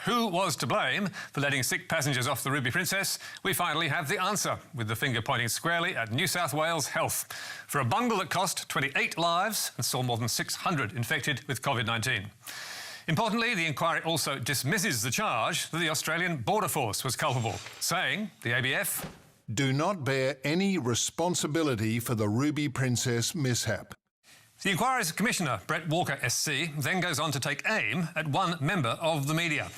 Who was to blame for letting sick passengers off the Ruby Princess? We finally have the answer, with the finger pointing squarely at New South Wales Health for a bungle that cost 28 lives and saw more than 600 infected with COVID-19. Importantly, the inquiry also dismisses the charge that the Australian Border Force was culpable, saying the ABF do not bear any responsibility for the Ruby Princess mishap. The inquiry's Commissioner, Brett Walker SC, then goes on to take aim at one member of the media.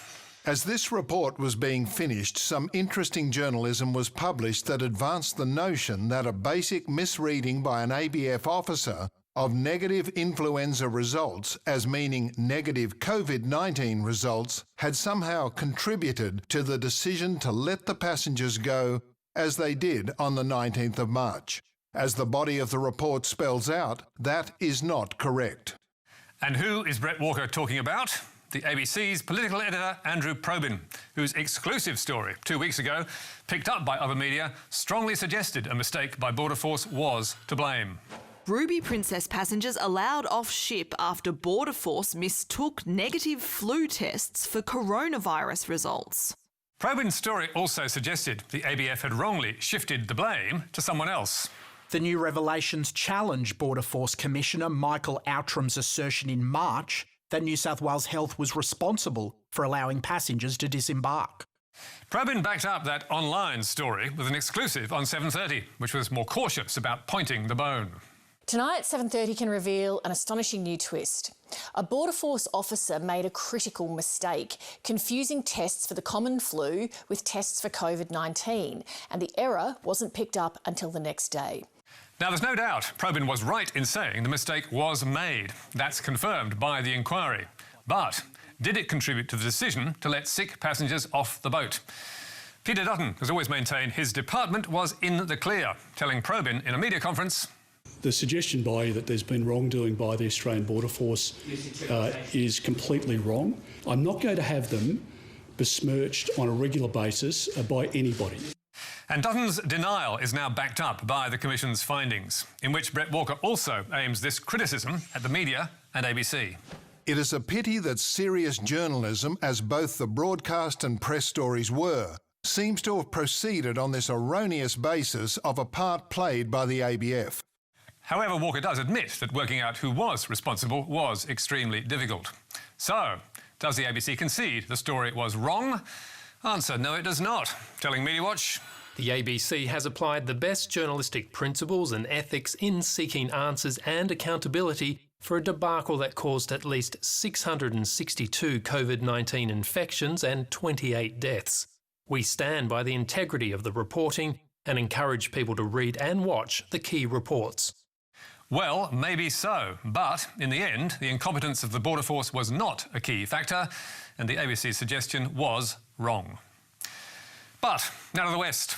As this report was being finished, some interesting journalism was published that advanced the notion that a basic misreading by an ABF officer of negative influenza results as meaning negative COVID-19 results had somehow contributed to the decision to let the passengers go as they did on the 19th of March. As the body of the report spells out, that is not correct. And who is Brett Walker talking about? The ABC's political editor, Andrew Probyn, whose exclusive story 2 weeks ago, picked up by other media, strongly suggested a mistake by Border Force was to blame. Ruby Princess passengers allowed off ship after Border Force mistook negative flu tests for coronavirus results. Probyn's story also suggested the ABF had wrongly shifted the blame to someone else. The new revelations challenge Border Force Commissioner Michael Outram's assertion in March that New South Wales Health was responsible for allowing passengers to disembark. Probyn backed up that online story with an exclusive on 7:30, which was more cautious about pointing the bone. Tonight, 7:30 can reveal an astonishing new twist. A Border Force officer made a critical mistake, confusing tests for the common flu with tests for COVID-19, and the error wasn't picked up until the next day. Now, there's no doubt Probyn was right in saying the mistake was made. That's confirmed by the inquiry. But did it contribute to the decision to let sick passengers off the boat? Peter Dutton has always maintained his department was in the clear, telling Probyn in a media conference, the suggestion by you that there's been wrongdoing by the Australian Border Force is completely wrong. I'm not going to have them besmirched on a regular basis by anybody. And Dutton's denial is now backed up by the Commission's findings, in which Brett Walker also aims this criticism at the media and ABC. It is a pity that serious journalism, as both the broadcast and press stories were, seems to have proceeded on this erroneous basis of a part played by the ABF. However, Walker does admit that working out who was responsible was extremely difficult. So, does the ABC concede the story was wrong? Answer, no, it does not. Telling MediaWatch, the ABC has applied the best journalistic principles and ethics in seeking answers and accountability for a debacle that caused at least 662 COVID-19 infections and 28 deaths. We stand by the integrity of the reporting and encourage people to read and watch the key reports. Well, maybe so, but in the end, the incompetence of the Border Force was not a key factor, and the ABC's suggestion was wrong. But now to the West.